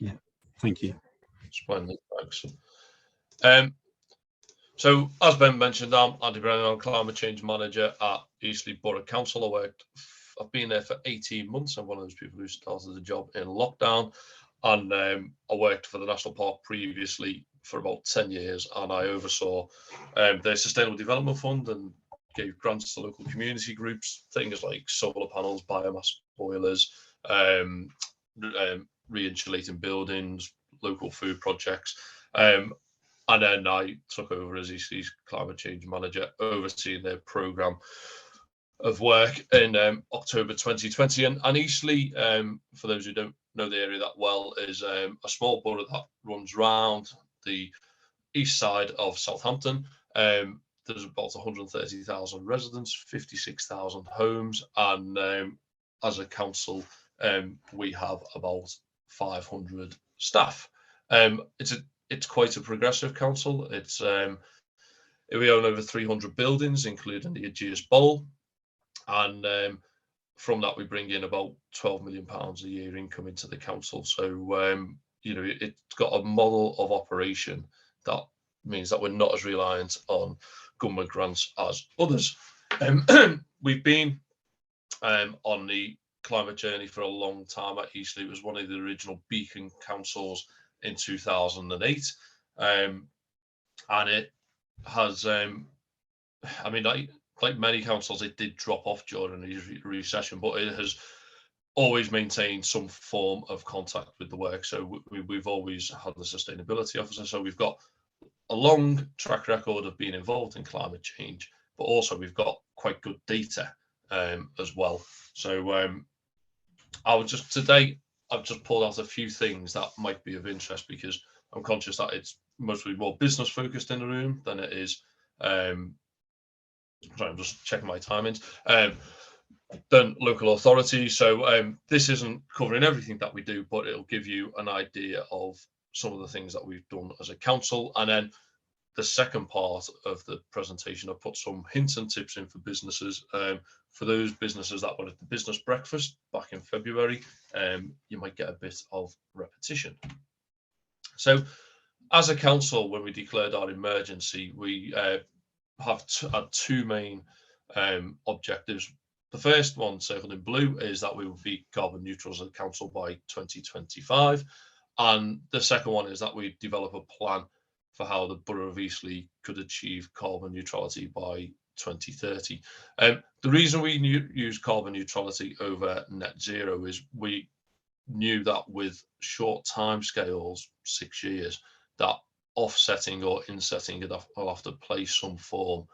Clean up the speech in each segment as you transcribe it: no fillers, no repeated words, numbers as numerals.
Yeah, thank you. Splendid, thanks. So, as Ben mentioned, I'm Andy Brennan. I'm Climate Change Manager at Eastleigh Borough Council. I've been there for 18 months. I'm one of those people who started the job in lockdown, and I worked for the National Park previously for about 10 years, and I oversaw their Sustainable Development Fund and gave grants to local community groups, things like solar panels, biomass boilers, re-insulating buildings, local food projects. And then I took over as Eastleigh's Climate Change Manager, overseeing their programme of work in October 2020. And Eastleigh, for those who don't know the area that well, is a small borough that runs round the east side of Southampton. There's about 130,000 residents, 56,000 homes, and as a council, we have about 500 staff. It's quite a progressive council. We own over 300 buildings, including the Aegeus Bowl, and from that we bring in about £12 million a year income into the council. So it's got a model of operation that means that we're not as reliant on government grants as others. We've been on the climate journey for a long time at Eastleigh. It was one of the original beacon councils in 2008, and it has, like many councils, it did drop off during the recession, but it has always maintained some form of contact with the work. So we've always had the sustainability officer. So we've got a long track record of being involved in climate change, but also we've got quite good data as well. So today I've just pulled out a few things that might be of interest, because I'm conscious that it's mostly more business focused in the room than it is. Sorry, I'm just checking my timings. Then local authority. So this isn't covering everything that we do, but it'll give you an idea of some of the things that we've done as a council. And then the second part of the presentation, I've put some hints and tips in for businesses. For those businesses that were at the business breakfast back in February, you might get a bit of repetition. So as a council, when we declared our emergency, we have had two main objectives. The first one, circled in blue, is that we will be carbon neutral as a council by 2025. And the second one is that we develop a plan for how the Borough of Eastleigh could achieve carbon neutrality by 2030. The reason we use carbon neutrality over net zero is we knew that with short timescales, 6 years, that offsetting or insetting will have to play some form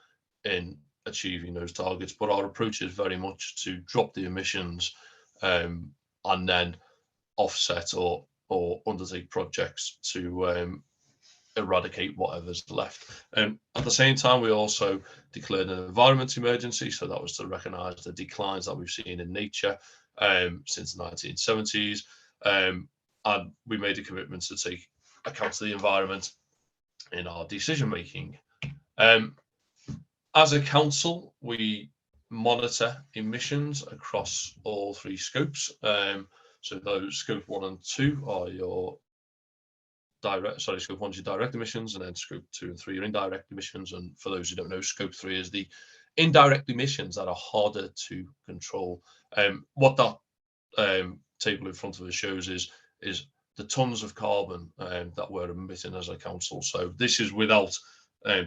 in achieving those targets. But our approach is very much to drop the emissions and then offset or undertake projects to eradicate whatever's left. At the same time, we also declared an environment emergency. So that was to recognise the declines that we've seen in nature since the 1970s. And we made a commitment to take account of the environment in our decision making. As a council, we monitor emissions across all three scopes. So those scope 1 and 2 are your scope 1 is your direct emissions, and then scope 2 and 3 are indirect emissions. And for those who don't know, scope 3 is the indirect emissions that are harder to control. What that table in front of us shows is the tons of carbon that we're emitting as a council. So this is without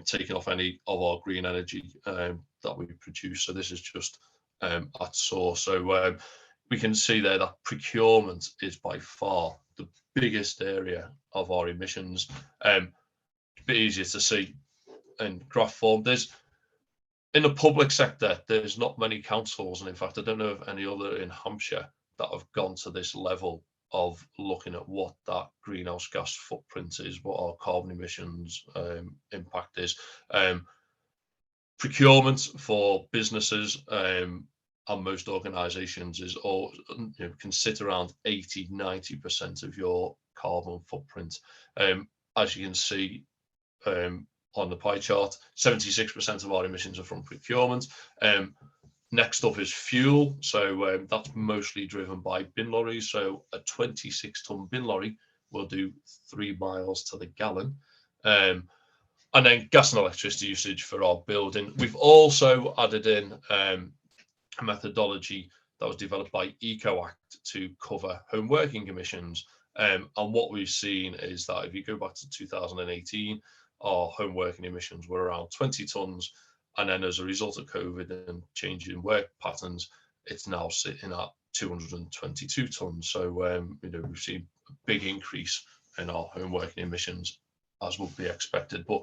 taking off any of our green energy that we produce. So this is just at source. So we can see there that procurement is by far the biggest area of our emissions. A bit easier to see in graph form. In the public sector, there's not many councils, and in fact, I don't know of any other in Hampshire that have gone to this level of looking at what that greenhouse gas footprint is, what our carbon emissions impact is. Procurement for businesses and most organisations is all, can sit around 80-90% of your carbon footprint. As you can see on the pie chart, 76% of our emissions are from procurement. Next up is fuel. So that's mostly driven by bin lorries. So a 26-ton bin lorry will do 3 miles to the gallon. And then gas and electricity usage for our building. We've also added in a methodology that was developed by EcoAct to cover home working emissions. And what we've seen is that if you go back to 2018, our home working emissions were around 20 tonnes. And then as a result of COVID and changing work patterns, it's now sitting at 222 tonnes. So, we've seen a big increase in our home working emissions, as would be expected. But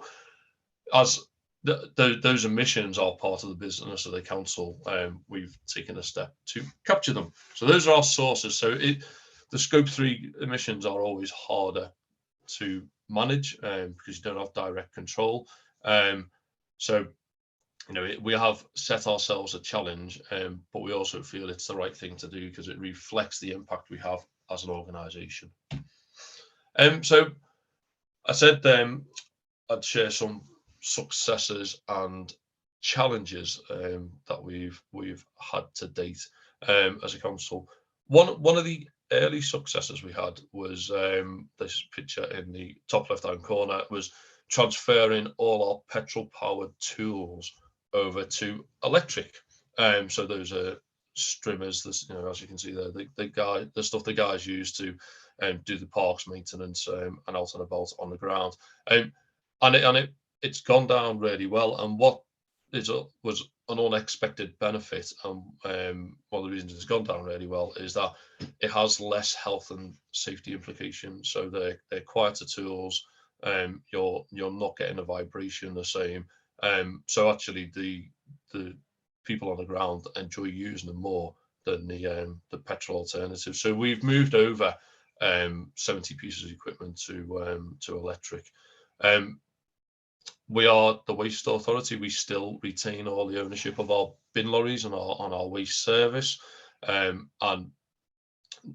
as those emissions are part of the business of the council, we've taken a step to capture them. So those are our sources. So the scope 3 emissions are always harder to manage because you don't have direct control. So, we have set ourselves a challenge, but we also feel it's the right thing to do because it reflects the impact we have as an organisation. So I said I'd share some successes and challenges that we've had to date as a council. One of the early successes we had was this picture in the top left hand corner, was transferring all our petrol powered tools over to electric. So those are strimmers, as you can see there, the stuff the guys use to do the parks maintenance and out and about on the ground. And it's gone down really well. And what was an unexpected benefit, and one of the reasons it's gone down really well, is that it has less health and safety implications. So they're quieter tools. You're not getting the vibration the same. So actually, the people on the ground enjoy using them more than the petrol alternative. So we've moved over 70 pieces of equipment to electric. We are the waste authority. We still retain all the ownership of our bin lorries and our waste service. And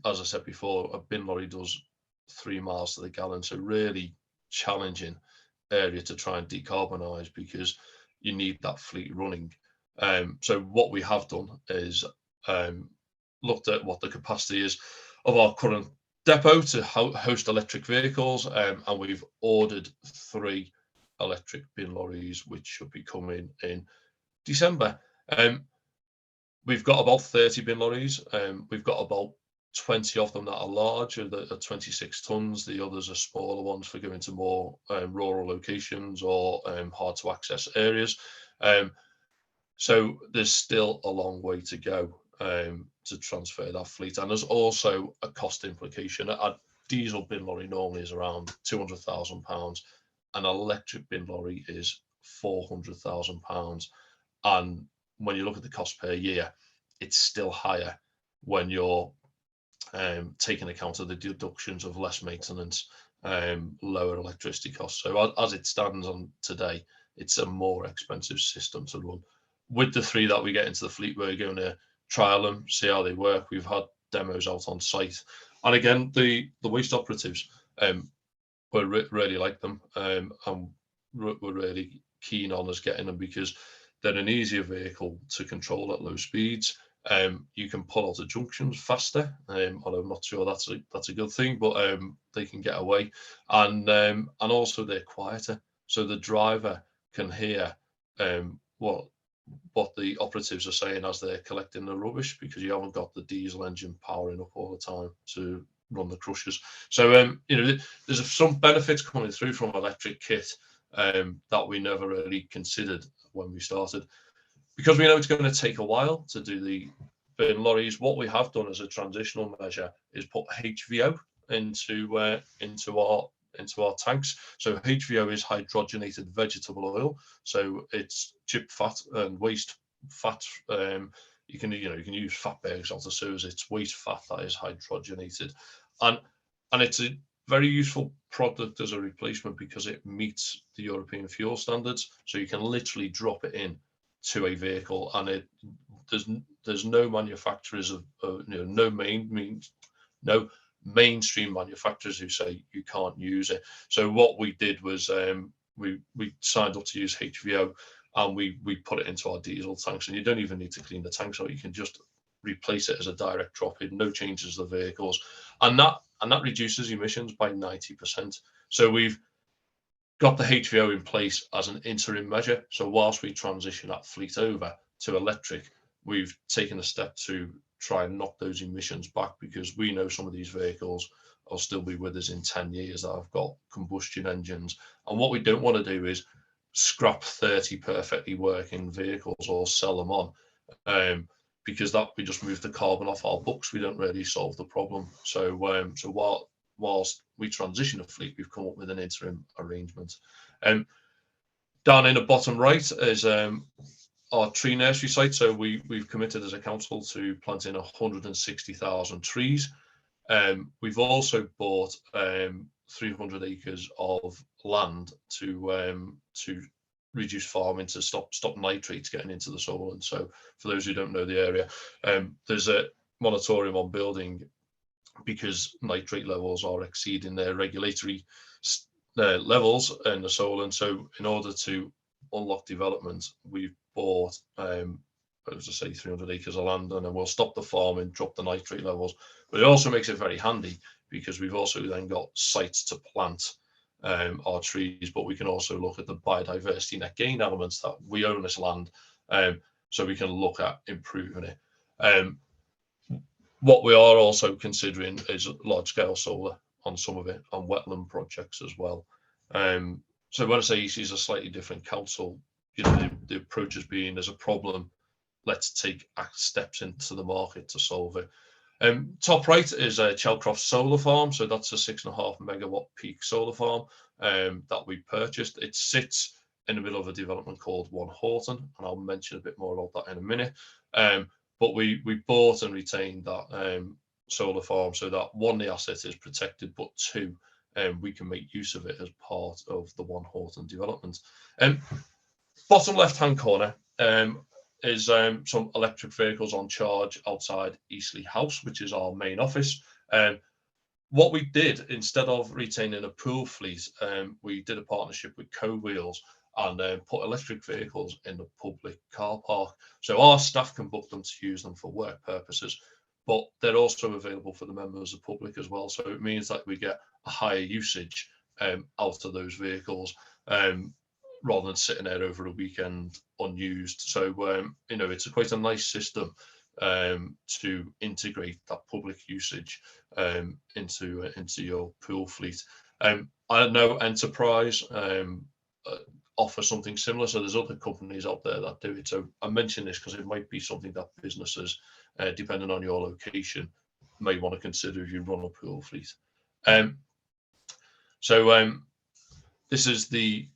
as I said before, a bin lorry does 3 miles to the gallon. So really challenging area to try and decarbonise because you need that fleet running. So what we have done is looked at what the capacity is of our current depot to host electric vehicles, and we've ordered 3 electric bin lorries, which should be coming in December. We've got about 30 bin lorries. We've got about 20 of them that are larger, that are 26 tonnes. The others are smaller ones for going to more rural locations or hard to access areas. So there's still a long way to go to transfer that fleet. And there's also a cost implication. A diesel bin lorry normally is around £200,000. An electric bin lorry is £400,000. And when you look at the cost per year, it's still higher when you're taking account of the deductions of less maintenance, lower electricity costs. So as it stands on today, it's a more expensive system to run. With the 3 that we get into the fleet, we're going to trial them, see how they work. We've had demos out on site. And again, the waste operatives, we really like them, and we're really keen on us getting them because they're an easier vehicle to control at low speeds. You can pull out of junctions faster, although I'm not sure that's a good thing, but they can get away, and also they're quieter, so the driver can hear what the operatives are saying as they're collecting the rubbish, because you haven't got the diesel engine powering up all the time to run the crushers. So there's some benefits coming through from electric kit that we never really considered when we started, because we know it's going to take a while to do the bin lorries. What we have done as a transitional measure is put HVO into our tanks. So HVO is hydrogenated vegetable oil. So it's chip fat and waste fat. You can use fat bags also, so it's waste fat that is hydrogenated, and it's a very useful product as a replacement because it meets the European fuel standards. So you can literally drop it in to a vehicle, and there's no manufacturers of no mainstream manufacturers who say you can't use it. So what we did was we signed up to use HVO, and we put it into our diesel tanks, and you don't even need to clean the tanks out. You can just replace it as a direct drop-in, no changes to the vehicles, and that reduces emissions by 90%. So we've got the HVO in place as an interim measure. So whilst we transition that fleet over to electric, we've taken a step to try and knock those emissions back, because we know some of these vehicles will still be with us in 10 years that have got combustion engines. And what we don't want to do is scrap 30 perfectly working vehicles or sell them on, because that we just move the carbon off our books. We don't really solve the problem. So whilst we transition a fleet, we've come up with an interim arrangement. Down in the bottom right is our tree nursery site. So we've committed as a council to planting 160,000 trees. We've also bought 300 acres of land to reduce farming, to stop nitrates getting into the soil. And so for those who don't know the area, there's a moratorium on building because nitrate levels are exceeding their regulatory levels in the soil. And so in order to unlock development, we've bought, as I say, 300 acres of land, and then we'll stop the farming, drop the nitrate levels. But it also makes it very handy because we've also then got sites to plant our trees, but we can also look at the biodiversity net gain elements that we own this land, so we can look at improving it. What we are also considering is large-scale solar on some of it, on wetland projects as well. So when I say Eastleigh is a slightly different council, you know, the approach has been, there's a problem, let's take steps into the market to solve it. Top right is a Chalcroft solar farm. So that's a 6.5 megawatt peak solar farm that we purchased. It sits in the middle of a development called One Horton, and I'll mention a bit more about that in a minute. But we bought and retained that solar farm so that, one, the asset is protected, but two, we can make use of it as part of the One Horton development. Bottom left-hand corner is some electric vehicles on charge outside Eastleigh House, which is our main office. What we did, instead of retaining a pool fleet, we did a partnership with Co-Wheels and put electric vehicles in the public car park. So our staff can book them to use them for work purposes, but they're also available for the members of the public as well. So it means that we get a higher usage out of those vehicles, rather than sitting there over a weekend unused. So, you know, it's quite a nice system to integrate that public usage into your pool fleet. I know Enterprise offer something similar, so there's other companies out there that do it. So I mention this because it might be something that businesses, depending on your location, may want to consider if you run a pool fleet. This is the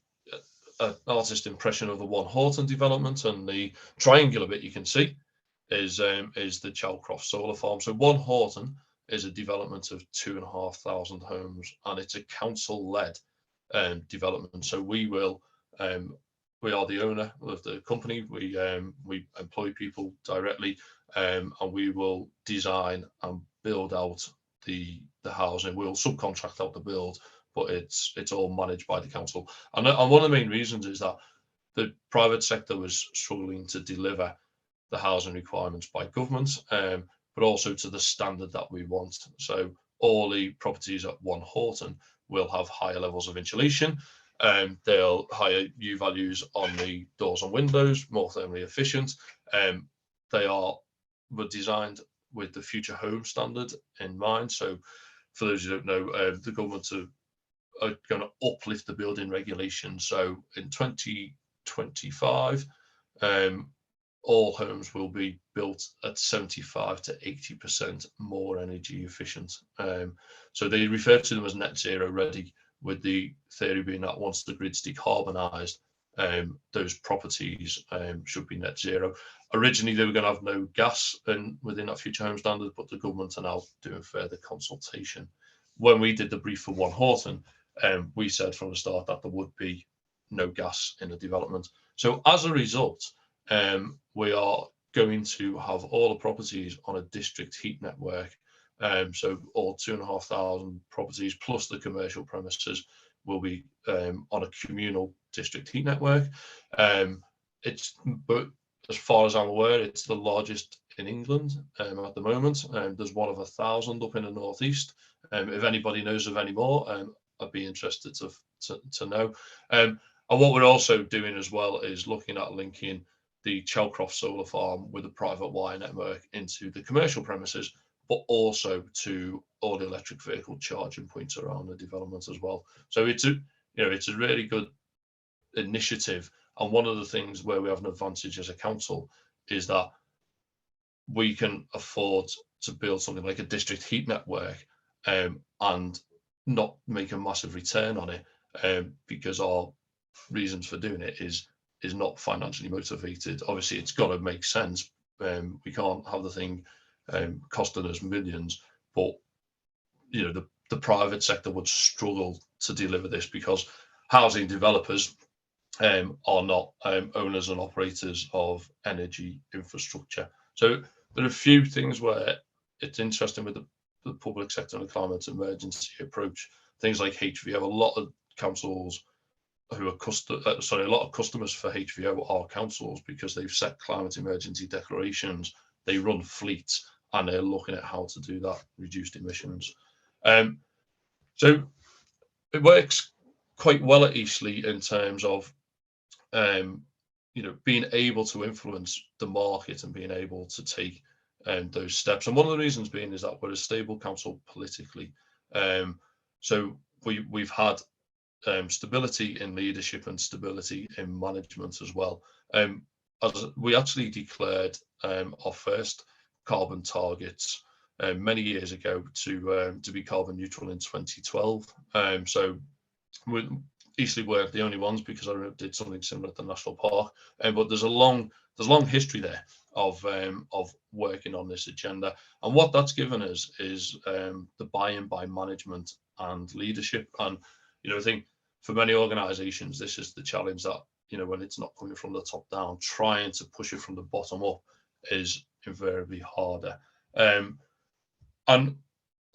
artist impression of the One Horton development, and the triangular bit you can see is the Chalcroft solar farm. So One Horton is a development of 2,500 homes, and it's a council-led development. So we are the owner of the company. We employ people directly, and we will design and build out the housing. We'll subcontract out the build, but it's all managed by the council. And one of the main reasons is that the private sector was struggling to deliver the housing requirements by government, but also to the standard that we want. So all the properties at One Horton will have higher levels of insulation. They'll higher U values on the doors and windows, more thermally efficient. Were designed with the Future Home Standard in mind. So for those who don't know, the government are going to uplift the building regulations. So in 2025, all homes will be built at 75 to 80% more energy efficient. So they refer to them as net zero ready, with the theory being that once the grid's decarbonised, those properties should be net zero. Originally, they were going to have no gas within that Future Home Standard, but the government are now doing further consultation. When we did the brief for One Horton, we said from the start that there would be no gas in the development. So as a result, we are going to have all the properties on a district heat network. So all 2,500 properties plus the commercial premises will be on a communal district heat network. But as far as I'm aware, it's the largest in England at the moment. There's one of 1,000 up in the northeast. If anybody knows of any more, I'd be interested to know. And what we're also doing as well is looking at linking the Chalcroft solar farm with a private wire network into the commercial premises, but also to all the electric vehicle charging points around the development as well. So it's a really good initiative. And one of the things where we have an advantage as a council is that we can afford to build something like a district heat network and not make a massive return on it because our reasons for doing it is not financially motivated. Obviously, it's got to make sense. We can't have the thing costing us millions, but the private sector would struggle to deliver this because housing developers are not owners and operators of energy infrastructure. So there are a few things where it's interesting with the public sector and the climate emergency approach. Things like HVO, a lot of councils who are a lot of customers for HVO are councils because they've set climate emergency declarations. They run fleets and they're looking at how to do that, reduced emissions. So it works quite well at Eastleigh in terms of being able to influence the market and being able to take those steps. And one of the reasons being is that we're a stable council politically. So we've had stability in leadership and stability in management as well. As we actually declared our first carbon targets many years ago to be carbon neutral in 2012. So Eastleigh weren't the only ones because I did something similar at the national park, but there's a long history there of working on this agenda, and what that's given us is the buy-in by management and leadership. And I think for many organisations, this is the challenge that when it's not coming from the top down, trying to push it from the bottom up is invariably harder. And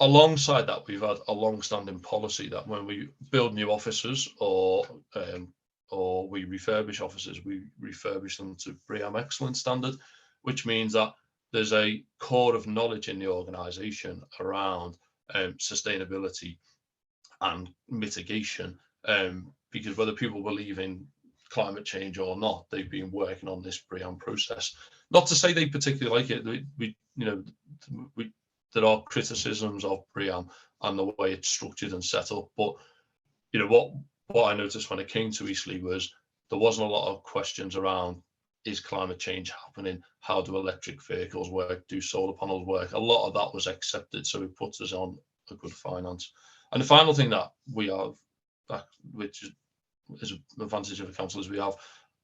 alongside that, we've had a long-standing policy that when we build new offices or we refurbish offices, we refurbish them to BREEAM Excellent standard, which means that there's a core of knowledge in the organisation around sustainability and mitigation, because whether people believe in climate change or not, they've been working on this BREEAM process. Not to say they particularly like it. There are criticisms of BREEAM and the way it's structured and set up, but what I noticed when I came to Eastleigh was there wasn't a lot of questions around, is climate change happening? How do electric vehicles work? Do solar panels work? A lot of that was accepted, so it puts us on a good finance. And the final thing that we have, which is an advantage of the council, is we have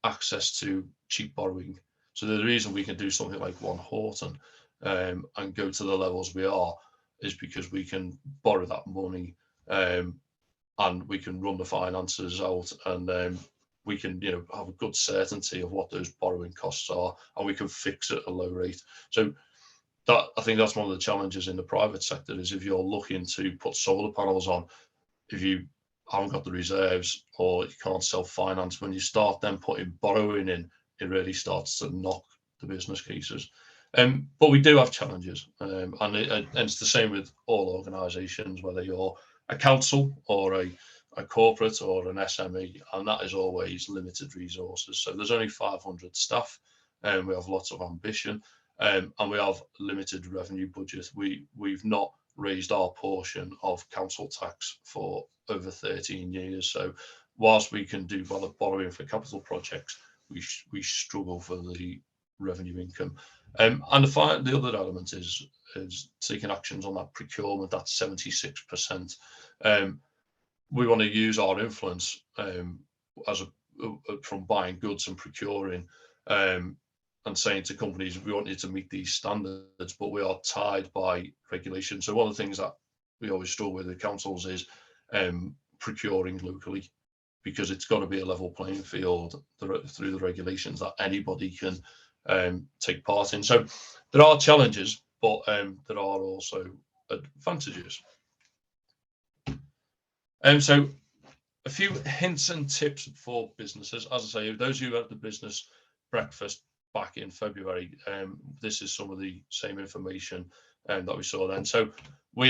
access to cheap borrowing. So the reason we can do something like One Horton and go to the levels we are is because we can borrow that money and we can run the finances out, and we can have a good certainty of what those borrowing costs are, and we can fix it at a low rate. So that, I think that's one of the challenges in the private sector, is if you're looking to put solar panels on, if you haven't got the reserves or you can't self-finance, when you start then putting borrowing in, it really starts to knock the business cases. But we do have challenges, and it's the same with all organisations, whether you're a council or a corporate or an SME, and that is always limited resources. So there's only 500 staff, and we have lots of ambition, and we have limited revenue budget. We've not raised our portion of council tax for over 13 years. So whilst we can do well at borrowing for capital projects, we struggle for the revenue income. And the other element is taking actions on that procurement, that 76%. We want to use our influence from buying goods and procuring, and saying to companies, we want you to meet these standards, but we are tied by regulation. So one of the things that we always struggle with councils is procuring locally, because it's got to be a level playing field through the regulations that anybody can take part in. So there are challenges, but there are also advantages. So a few hints and tips for businesses. As I say, those who have the business breakfast, back in February. This is some of the same information that we saw then. So we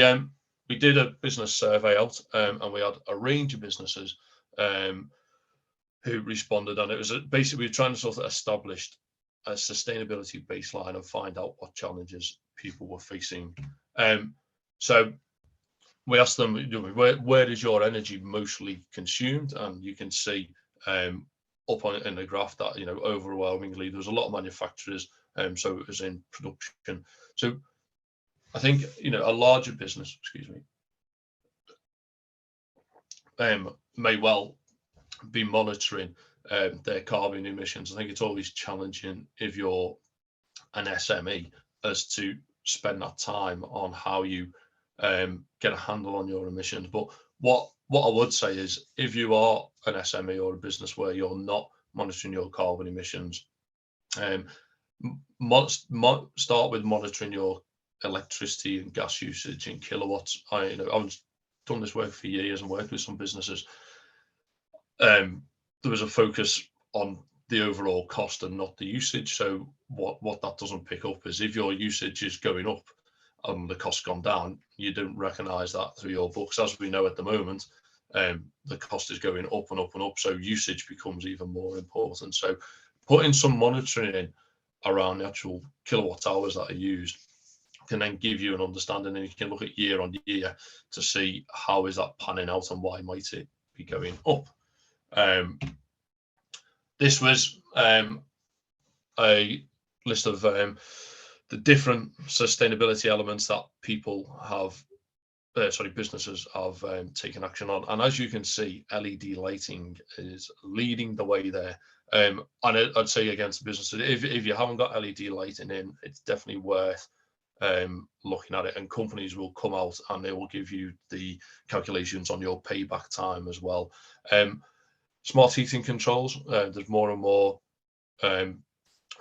did a business survey out, and we had a range of businesses who responded, and it was basically we were trying to sort of establish a sustainability baseline and find out what challenges people were facing. So we asked them, where is your energy mostly consumed? And you can see up on in the graph that overwhelmingly there's a lot of manufacturers, so it was in production. So I think a larger business, may well be monitoring their carbon emissions. I think it's always challenging if you're an SME as to spend that time on how you get a handle on your emissions. But what I would say is, if you are an SME or a business where you're not monitoring your carbon emissions, start with monitoring your electricity and gas usage in kilowatts. I've done this work for years and worked with some businesses. There was a focus on the overall cost and not the usage. So what that doesn't pick up is if your usage is going up and the cost gone down, you don't recognise that through your books. As we know at the moment, the cost is going up and up and up. So usage becomes even more important. So putting some monitoring in around the actual kilowatt hours that are used can then give you an understanding, and you can look at year on year to see how is that panning out and why might it be going up. This was a list of the different sustainability elements that people have, businesses have taken action on. And as you can see, LED lighting is leading the way there. And I'd say against businesses, if you haven't got LED lighting in, it's definitely worth looking at it. And companies will come out and they will give you the calculations on your payback time as well. Smart heating controls, there's more and more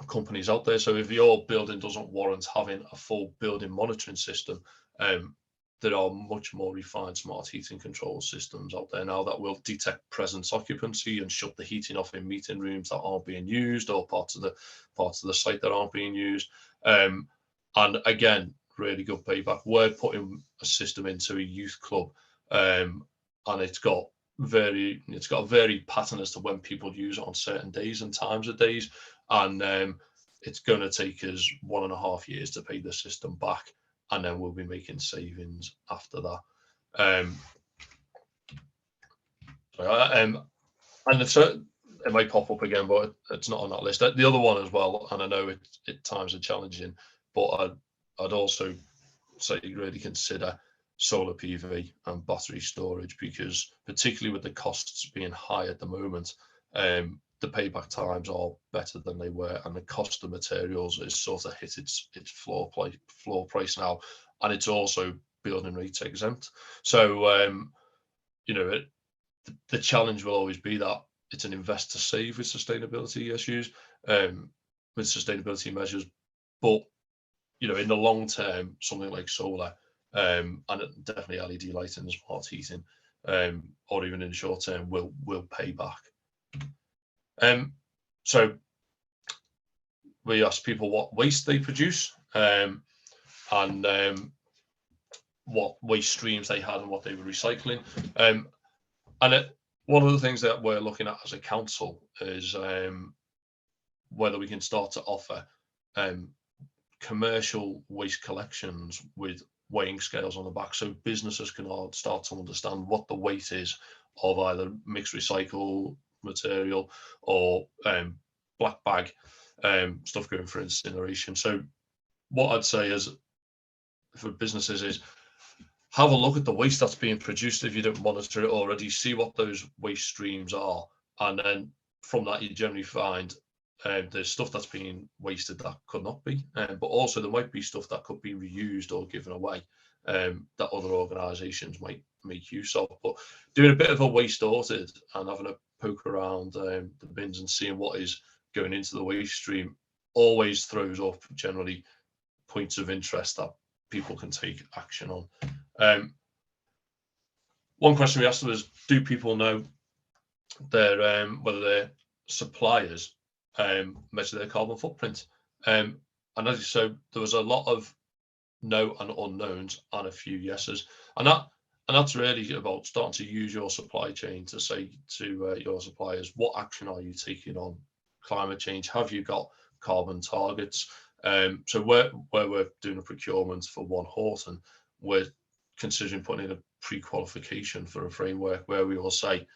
companies out there. So if your building doesn't warrant having a full building monitoring system, there are much more refined smart heating control systems out there now that will detect presence occupancy and shut the heating off in meeting rooms that aren't being used or parts of the site that aren't being used. And again, really good payback. We're putting a system into a youth club, and it's got a very pattern as to when people use it on certain days and times of days, and it's going to take us 1.5 years to pay the system back, and then we'll be making savings after that. And it might pop up again, but it's not on that list. The other one as well, and I know at times are challenging, but I'd also say really consider solar PV and battery storage, because particularly with the costs being high at the moment, the payback times are better than they were, and the cost of materials is sort of hit its floor price now, and it's also building rates exempt. So the challenge will always be that it's an invest to save with sustainability issues, with sustainability measures, but in the long term, something like solar, and definitely LED lighting and smart heating, or even in the short term, will pay back. So we asked people what waste they produce, and what waste streams they had and what they were recycling. One of the things that we're looking at as a council is whether we can start to offer commercial waste collections with weighing scales on the back, so businesses can all start to understand what the weight is of either mixed recycle material or black bag stuff going for incineration. So what I'd say is for businesses is have a look at the waste that's being produced if you don't monitor it already, see what those waste streams are, and then from that you generally find there's stuff that's being wasted that could not be, but also there might be stuff that could be reused or given away, that other organisations might make use of. But doing a bit of a waste audit and having a poke around the bins and seeing what is going into the waste stream always throws up generally points of interest that people can take action on. One question we asked was, do people know their whether their suppliers measure their carbon footprint. And as you said, there was a lot of no and unknowns and a few yeses, and that's really about starting to use your supply chain to say to your suppliers, what action are you taking on climate change? Have you got carbon targets? So where we're doing a procurement for one Horton, we're considering putting in a pre-qualification for a framework where we will say,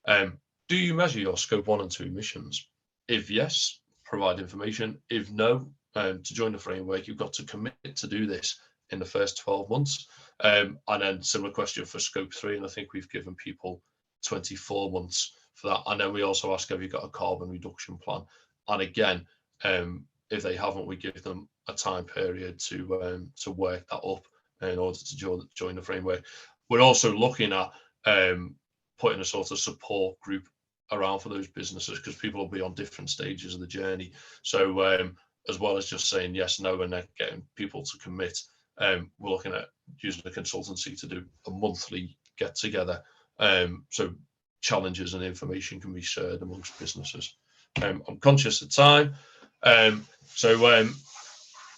do you measure your scope 1 and 2 emissions? If yes, provide information. If no, to join the framework, you've got to commit to do this in the first 12 months. And then similar question for scope 3, and I think we've given people 24 months for that. And then we also ask, have you got a carbon reduction plan? And again, if they haven't, we give them a time period to work that up in order to join the framework. We're also looking at putting a sort of support group around for those businesses, because people will be on different stages of the journey. So as well as just saying yes, no, and then getting people to commit, we're looking at using a consultancy to do a monthly get together, so challenges and information can be shared amongst businesses. I'm conscious of time, so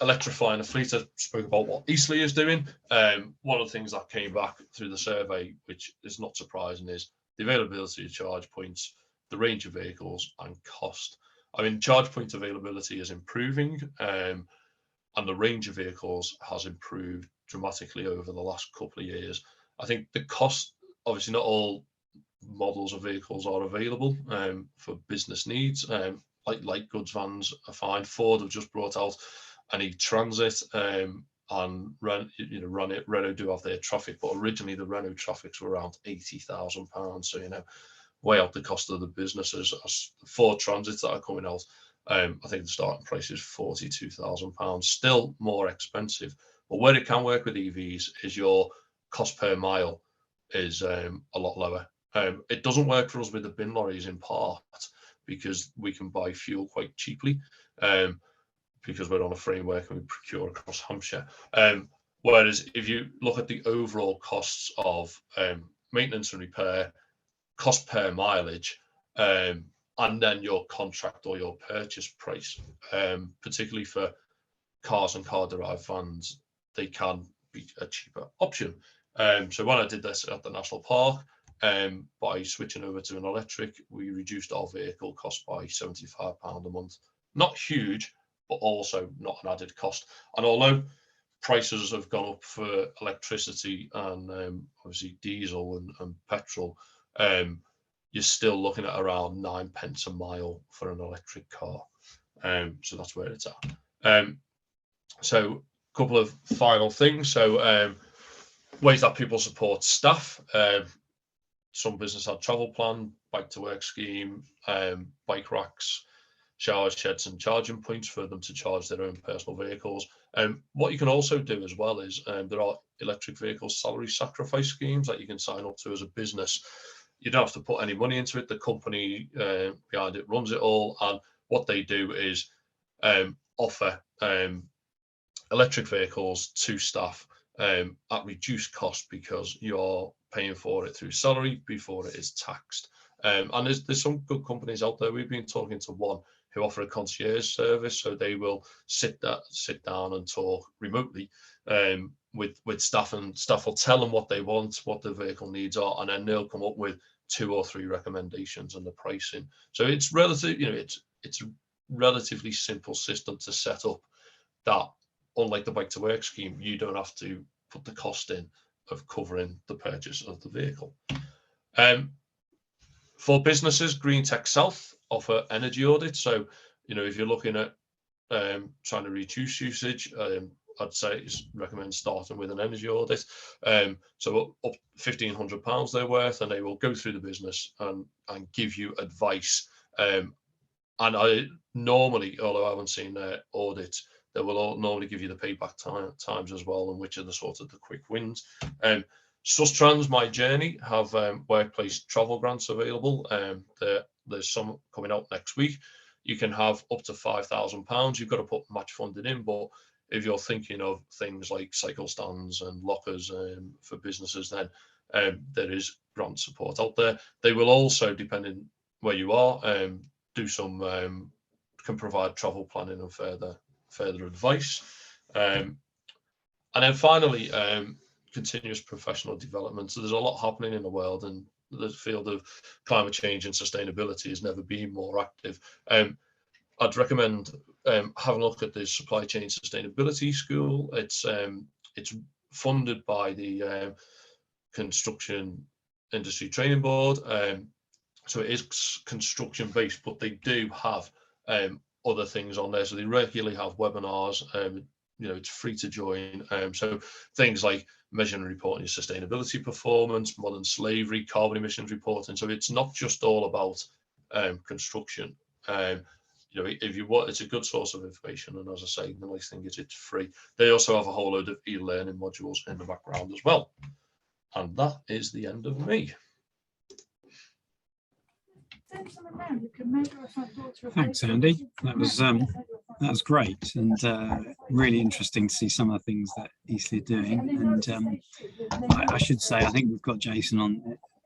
electrifying the fleet. I spoke about what Eastleigh is doing. One of the things that came back through the survey, which is not surprising, is the availability of charge points, the range of vehicles, and cost. I mean, charge point availability is improving, and the range of vehicles has improved dramatically over the last couple of years. I think the cost, obviously not all models of vehicles are available for business needs. Like light goods vans are fine. Ford have just brought out an e-transit, and Renault do have their traffic, but originally the Renault traffics were around £80,000. So, way out the cost of the businesses. As the Ford Transits that are coming out, I think the starting price is £42,000, still more expensive. But where it can work with EVs is your cost per mile is a lot lower. It doesn't work for us with the bin lorries in part because we can buy fuel quite cheaply, because we're on a framework and we procure across Hampshire. Whereas if you look at the overall costs of maintenance and repair, cost per mileage, and then your contract or your purchase price, particularly for cars and car-derived vans, they can be a cheaper option. So when I did this at the National Park, by switching over to an electric, we reduced our vehicle cost by £75 a month. Not huge, but also not an added cost. And although prices have gone up for electricity and obviously diesel and petrol, you're still looking at around 9p a mile for an electric car. So that's where it's at. So a couple of final things. So ways that people support staff. Some business had travel plan, bike to work scheme, bike racks, shower sheds and charging points for them to charge their own personal vehicles. What you can also do as well is there are electric vehicle salary sacrifice schemes that you can sign up to as a business. You don't have to put any money into it. The company behind it runs it all, and what they do is offer electric vehicles to staff at reduced cost, because you're paying for it through salary before it is taxed. And there's some good companies out there. We've been talking to one who offer a concierge service, so they will sit down and talk remotely with staff, and staff will tell them what they want, what the vehicle needs are, and then they'll come up with 2 or 3 recommendations and the pricing. So it's it's a relatively simple system to set up, that unlike the bike to work scheme, you don't have to put the cost in of covering the purchase of the vehicle. For businesses, Green Tech South offer energy audits. So, if you're looking at trying to reduce usage, I'd say recommend starting with an energy audit. So up £1,500 they're worth, and they will go through the business and give you advice. And I normally, although I haven't seen their audits, they will normally give you the payback times as well, and which are the sort of the quick wins. Sustrans My Journey have workplace travel grants available. There's some coming out next week. You can have up to £5,000. You've got to put match funding in, but if you're thinking of things like cycle stands and lockers for businesses, then there is grant support out there. They will also, depending where you are, do some can provide travel planning and further advice. And then finally, continuous professional development. So there's a lot happening in the world, and the field of climate change and sustainability has never been more active. I'd recommend having a look at the Supply Chain Sustainability School. It's funded by the Construction Industry Training Board. So it is construction based, but they do have other things on there. So they regularly have webinars. It's free to join. So things like measuring and reporting your sustainability performance, modern slavery, carbon emissions reporting. So it's not just all about construction. If you want, it's a good source of information. And as I say, the nice thing is it's free. They also have a whole load of e-learning modules in the background as well. And that is the end of me. Thanks, Andy. That was great, and really interesting to see some of the things that Eastleigh are doing. And I should say, I think we've got Jason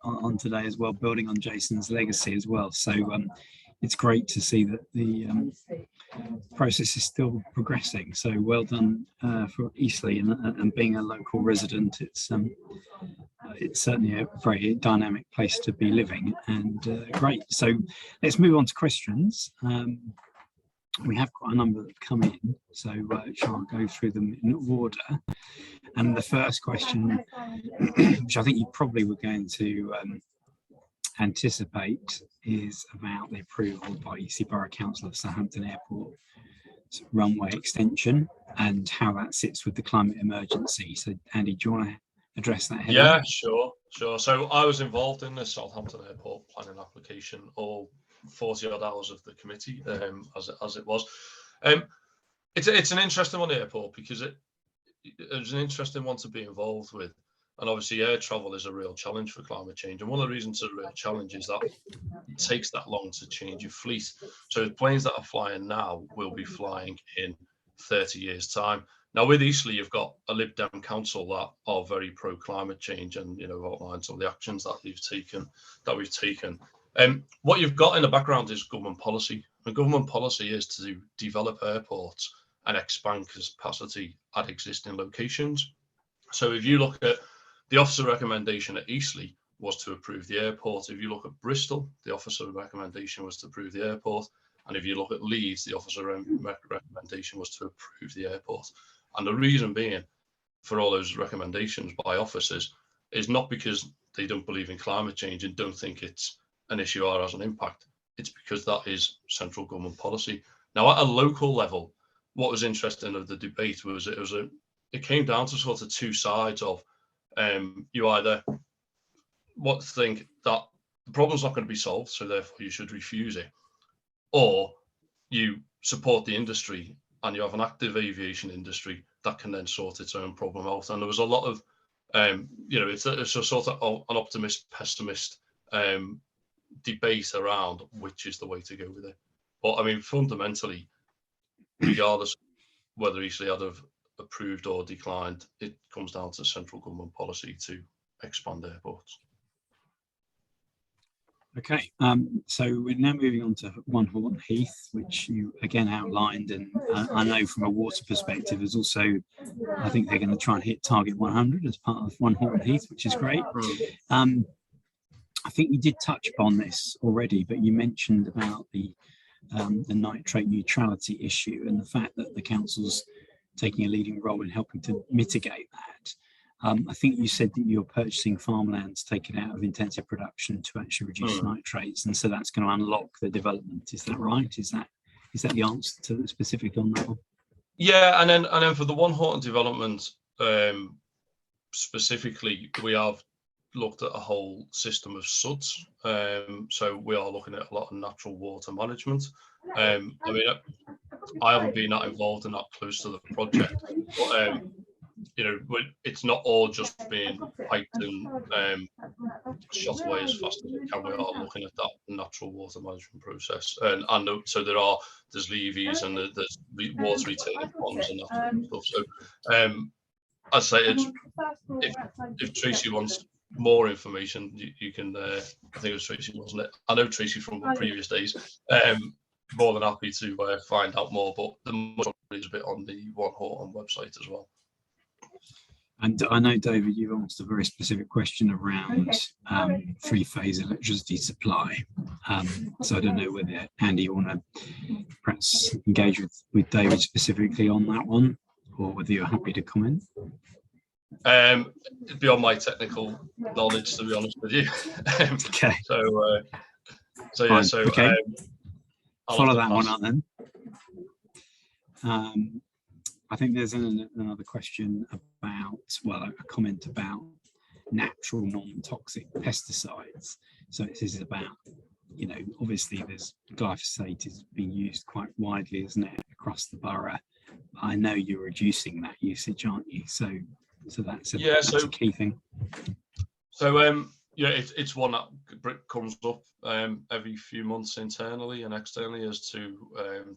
on today as well, building on Jason's legacy as well. So it's great to see that the process is still progressing. So well done for Eastleigh, and being a local resident, it's certainly a very dynamic place to be living, and great. So let's move on to questions. We have quite a number that have come in, so I'll go through them in order. And the first question, which I think you probably were going to anticipate, is about the approval by Eastleigh Borough Council of Southampton Airport runway extension and how that sits with the climate emergency. So Andy, do you want to address that head Yeah, on? sure. So I was involved in the Southampton Airport planning application, all 40 odd hours of the committee, as it was. It's an interesting one, the airport, because it was an interesting one to be involved with. And obviously air travel is a real challenge for climate change. And one of the reasons it's a real challenge is that it takes that long to change your fleet. So the planes that are flying now will be flying in 30 years' time. Now with Eastleigh, you've got a Lib Dem council that are very pro climate change, and outlined some of the actions that we've taken. What you've got in the background is government policy. And government policy is to develop airports and expand capacity at existing locations. So if you look at the officer recommendation at Eastleigh was to approve the airport. If you look at Bristol, the officer recommendation was to approve the airport. And if you look at Leeds, the officer recommendation was to approve the airport. And the reason being for all those recommendations by officers is not because they don't believe in climate change and don't think it's an issue or has an impact. It's because that is central government policy. Now, at a local level, what was interesting of the debate was it came down to sort of two sides of you either think that the problem's not going to be solved, so therefore you should refuse it, or you support the industry and you have an active aviation industry that can then sort its own problem out. And there was a lot of, it's a sort of an optimist, pessimist debate around which is the way to go with it. But I mean, fundamentally, regardless whether Eastleigh had approved or declined, it comes down to central government policy to expand airports. Okay, so we're now moving on to One Horton Heath, which you again outlined, and I know from a water perspective is also, I think they're going to try and hit target 100 as part of One Horton Heath, which is great. I think you did touch upon this already, but you mentioned about the nitrate neutrality issue and the fact that the council's taking a leading role in helping to mitigate that. I think you said that you're purchasing farmlands taken out of intensive production to actually reduce nitrates, and so that's going to unlock the development. Is that right? Is that the answer to the specific on that one? Yeah, and then for the One Horton development specifically, we have looked at a whole system of SUDs. So we are looking at a lot of natural water management. I mean, I haven't been that involved and that close to the project, but it's not all just being piped and shot away as fast as it can. We are looking at that natural water management process, and so there's levees and there's water retaining ponds and that sort of stuff. So I'd say if Tracy wants more information, you can. I think it was Tracy, wasn't it? I know Tracy from previous days. more than happy to find out more. But the most is a bit on the One Horton website as well. And I know, David, you've asked a very specific question around three-phase electricity supply. So I don't know whether, Andy, you want to perhaps engage with David specifically on that one, or whether you're happy to comment. Beyond my technical knowledge, to be honest with you. Okay. So yeah. So okay. Follow that pass. one up then. I think there's another question about, well, a comment about natural non-toxic pesticides. So this is about, you know, obviously there's glyphosate is being used quite widely, isn't it, across the borough. I know you're reducing that usage, aren't you? So that's a key thing. So yeah, it's one that comes up every few months internally and externally as to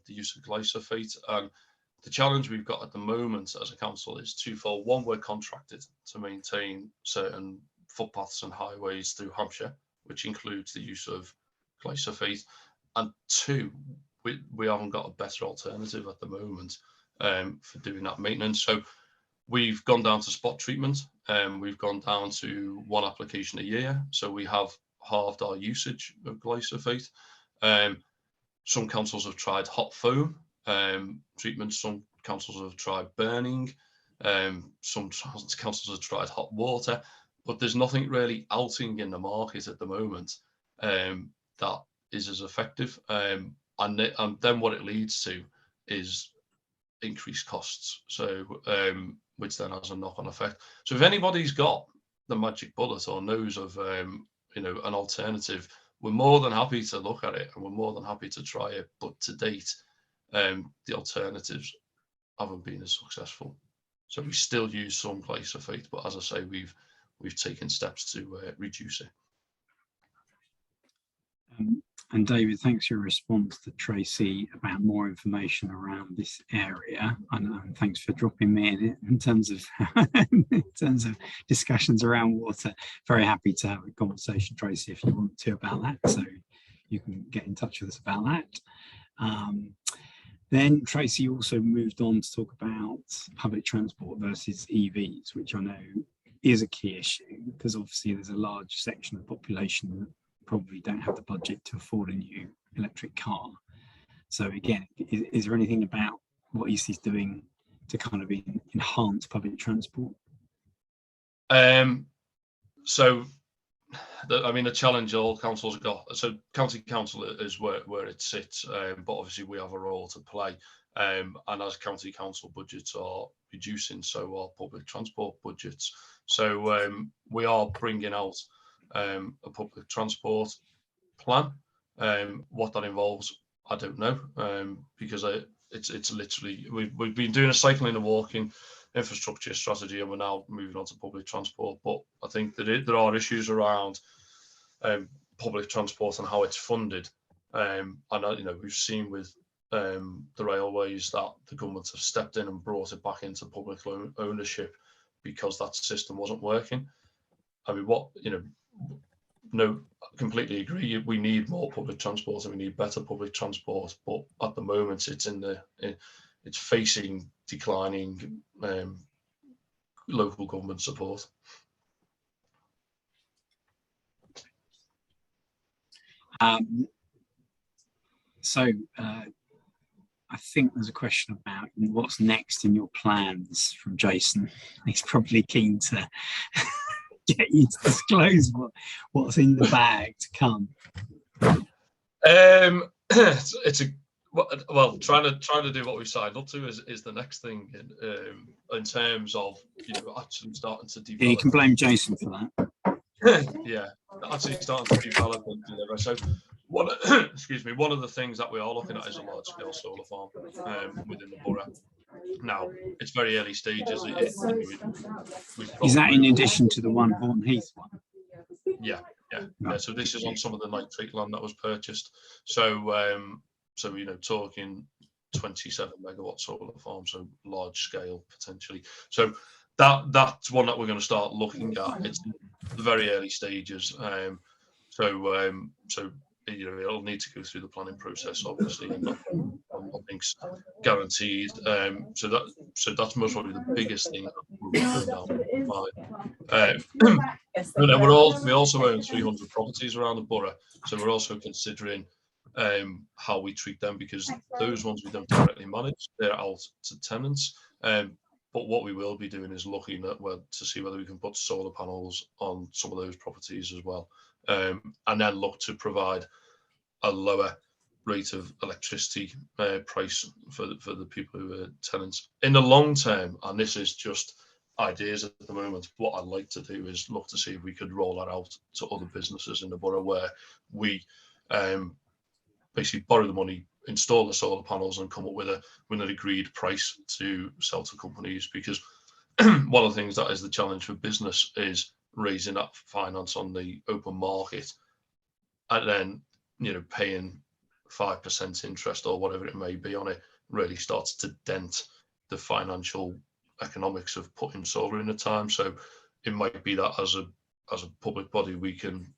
the use of glyphosate. And the challenge we've got at the moment as a council is twofold. One, we're contracted to maintain certain footpaths and highways through Hampshire, which includes the use of glyphosate. And two, we haven't got a better alternative at the moment for doing that maintenance. So we've gone down to spot treatment. We've gone down to one application a year. So we have halved our usage of glyphosate. Some councils have tried hot foam treatment. Some councils have tried burning. Some councils have tried hot water. But there's nothing really outing in the market at the moment that is as effective. And then what it leads to is increased costs. So which then has a knock-on effect. So if anybody's got the magic bullet or knows of you know, an alternative, we're more than happy to look at it and we're more than happy to try it. But to date, the alternatives haven't been as successful. So we still use some glyphosate, but as I say, we've taken steps to reduce it. And David, thanks for your response to Tracy about more information around this area, and thanks for dropping me in terms of discussions around water. Very happy to have a conversation, Tracy, if you want to about that. So you can get in touch with us about that. Then Tracy also moved on to talk about public transport versus EVs, which I know is a key issue because obviously there's a large section of the population that probably don't have the budget to afford a new electric car. So again, is there anything about what Eastleigh's doing to kind of enhance public transport? So I mean, the challenge all councils have got. So county council is where it sits, but obviously we have a role to play. And as county council budgets are reducing, so are public transport budgets. So we are bringing out a public transport plan. What that involves, I don't know, because it's literally we've been doing a cycling and walking infrastructure strategy, and we're now moving on to public transport. But I think that there are issues around public transport and how it's funded. And you know, we've seen with the railways that the government have stepped in and brought it back into public ownership because that system wasn't working. I mean, no, completely agree. We need more public transport and we need better public transport. But at the moment, it's facing declining local government support. I think there's a question about what's next in your plans from Jason. He's probably keen to get you to disclose what's in the bag to come. Well, trying to do what we signed up to is the next thing in terms of, you know, actually starting to develop. Yeah, you can blame Jason for that. Yeah, actually starting to develop and deliver. So one of the things that we are looking at is a large scale solar farm within the borough. Now it's very early stages. Is that in addition to the one Horton Heath one? Yeah. So this is on some of the nitrate land that was purchased. So you know, talking 27 megawatt solar farm, so large scale potentially. So that's one that we're going to start looking at. It's the very early stages. So it'll need to go through the planning process, obviously, and nothing's guaranteed. So that's most probably the biggest thing that we'll be going down the line. And then we also own 300 properties around the borough, so we're also considering how we treat them, because those ones we don't directly manage, they're out to tenants. But what we will be doing is looking at to see whether we can put solar panels on some of those properties as well, and then look to provide a lower rate of electricity price for the people who are tenants. In the long term, and this is just ideas at the moment, what I'd like to do is look to see if we could roll that out to other businesses in the borough, where we basically borrow the money, install the solar panels, and come up with an agreed price to sell to companies. Because one of the things that is the challenge for business is raising that finance on the open market, and then paying 5% interest or whatever it may be on it really starts to dent the financial economics of putting solar in the time. So it might be that as a public body we can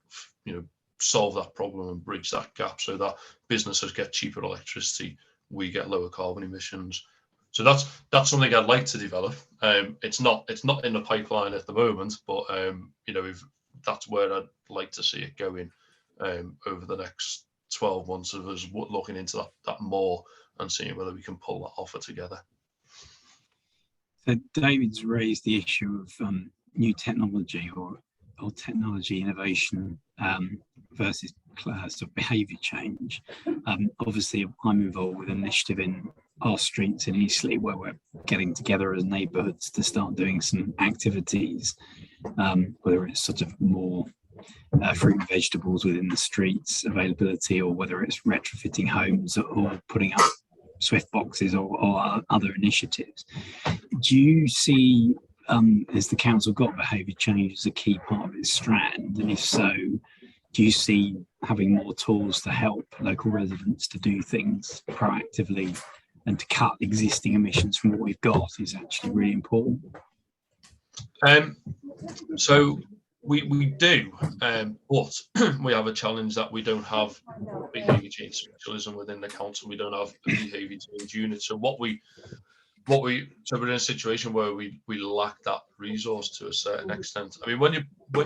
solve that problem and bridge that gap, so that businesses get cheaper electricity, we get lower carbon emissions. So that's something I'd like to develop. It's not in the pipeline at the moment, but if that's where I'd like to see it going over the next 12 months of us looking into that more and seeing whether we can pull that offer together. So David's raised the issue of new technology or technology innovation versus sort of behaviour change. Obviously, I'm involved with an initiative in our streets in Eastleigh where we're getting together as neighbourhoods to start doing some activities, whether it's sort of more fruit and vegetables within the streets availability, or whether it's retrofitting homes or putting up Swift boxes or other initiatives. Do you see, has the council got behaviour change as a key part of its strand? And if so, do you see having more tools to help local residents to do things proactively and to cut existing emissions from what we've got is actually really important? So we do, but we have a challenge that we don't have behaviour change specialism within the council. We don't have a behaviour change unit. So so we're in a situation where we lack that resource to a certain extent. I mean, when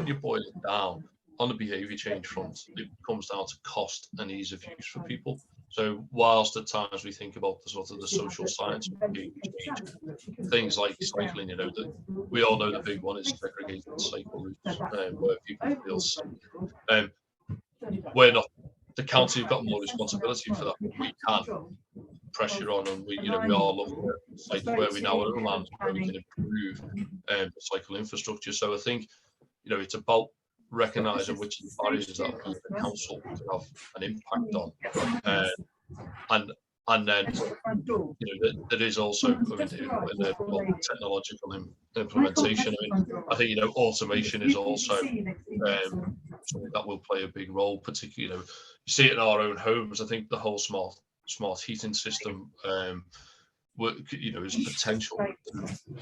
you boil it down on the behaviour change front, it comes down to cost and ease of use for people. So whilst at times we think about the sort of the social science of behaviour change, things like cycling, we all know the big one is segregated cycle routes, where people feel safe. We're not, the council have got more responsibility for that. We can pressure on, and we are looking at sites where we now own land where we can improve the cycle infrastructure. So I think it's about recognising which of the barriers that we the council can have an impact on, and then there is also technological implementation. I think automation is also something that will play a big role, particularly you see it in our own homes. I think the whole smart heating system is potential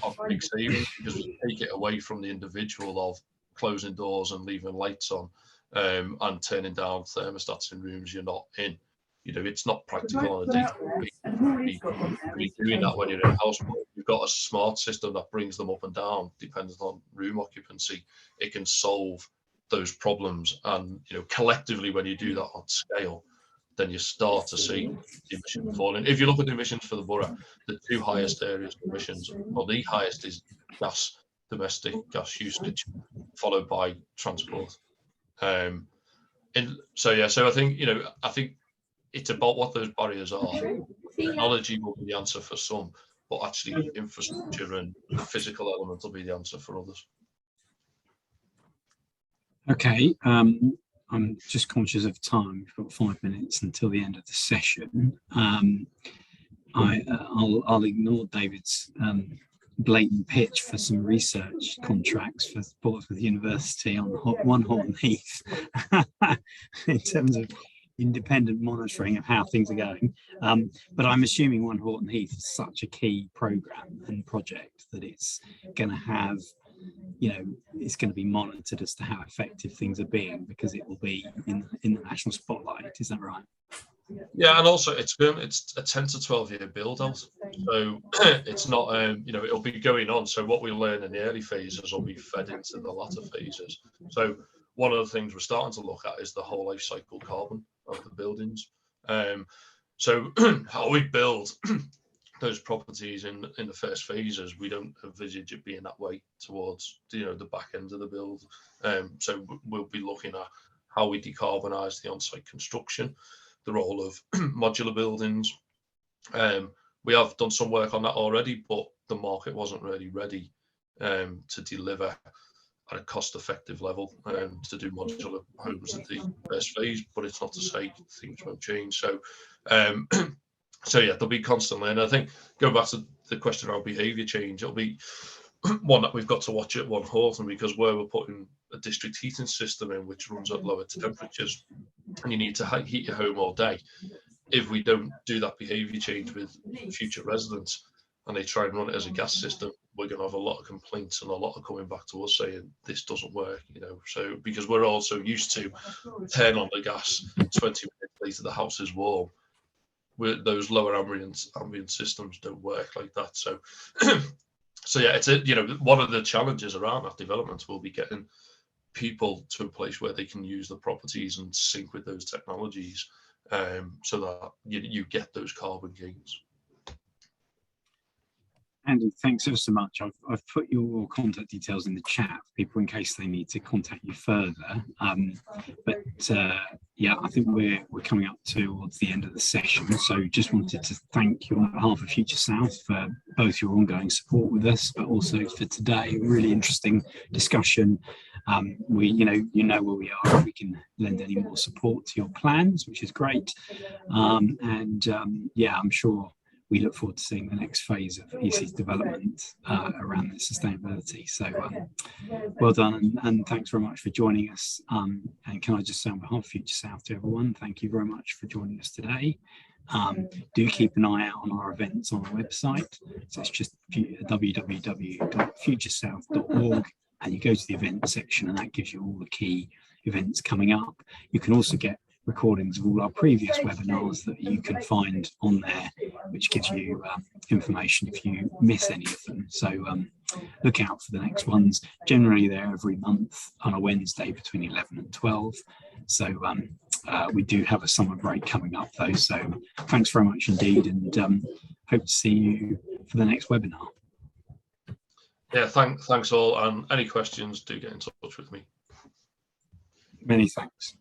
of big savings, because we take it away from the individual of closing doors and leaving lights on, and turning down thermostats in rooms you're not in. It's not practical on a day-to-day basis. Doing that when you're in a house, but you've got a smart system that brings them up and down depending on room occupancy. It can solve those problems, and collectively, when you do that on scale, then you start to see the emissions falling. If you look at the emissions for the borough, the two highest areas of emissions, well, the highest is domestic gas usage, followed by transport. So I think it's about what those barriers are. Technology will be the answer for some, but actually infrastructure and the physical element will be the answer for others. Okay, I'm just conscious of time. We've got 5 minutes until the end of the session. I'll ignore David's blatant pitch for some research contracts for Portsmouth University on Horton Heath in terms of independent monitoring of how things are going. But I'm assuming Horton Heath is such a key programme and project that it's going to have, it's going to be monitored as to how effective things are being, because it will be in the national spotlight. project, is that right? Yeah, and also it's a 10 to 12 year build out, so it's not it'll be going on. So what we learn in the early phases will be fed into the latter phases. So one of the things we're starting to look at is the whole life cycle carbon of the buildings. So how we build those properties in the first phases, we don't envisage it being that way towards the back end of the build. So we'll be looking at how we decarbonise the on-site construction, the role of modular buildings. We have done some work on that already, but the market wasn't really ready to deliver at a cost-effective level to do modular homes at the first phase. But it's not to say things won't change. So, so yeah, there'll be constant learning. I think going back to the question around behaviour change, it'll be one that we've got to watch at Horton, because where we're putting a district heating system in which runs at lower temperatures, and you need to heat your home all day. If we don't do that behaviour change with future residents and they try and run it as a gas system, we're going to have a lot of complaints and a lot of coming back to us saying this doesn't work, so because we're also used to turn on the gas 20 minutes later the house is warm. Those lower ambient systems don't work like that. So so yeah, it's one of the challenges around that development will be getting people to a place where they can use the properties and sync with those technologies, so that you get those carbon gains. Andy, thanks ever so much. I've put your contact details in the chat for people in case they need to contact you further. Yeah, I think we're coming up towards the end of the session. So just wanted to thank you on behalf of Future South for both your ongoing support with us, but also for today. Really interesting discussion. We, you know where we are. We can lend any more support to your plans, which is great. Yeah, I'm sure we look forward to seeing the next phase of Eastleigh's development around the sustainability. So well done, and thanks very much for joining us. And can I just say on behalf of Future South to everyone, thank you very much for joining us today. Do keep an eye out on our events on our website. So it's just www.futuresouth.org, and you go to the event section and that gives you all the key events coming up. You can also get recordings of all our previous webinars that you can find on there, which gives you information if you miss any of them. So look out for the next ones. Generally they're every month on a Wednesday between 11 and 12. So we do have a summer break coming up though. So thanks very much indeed, and hope to see you for the next webinar. Yeah, thanks all, and any questions, do get in touch with me. Many thanks.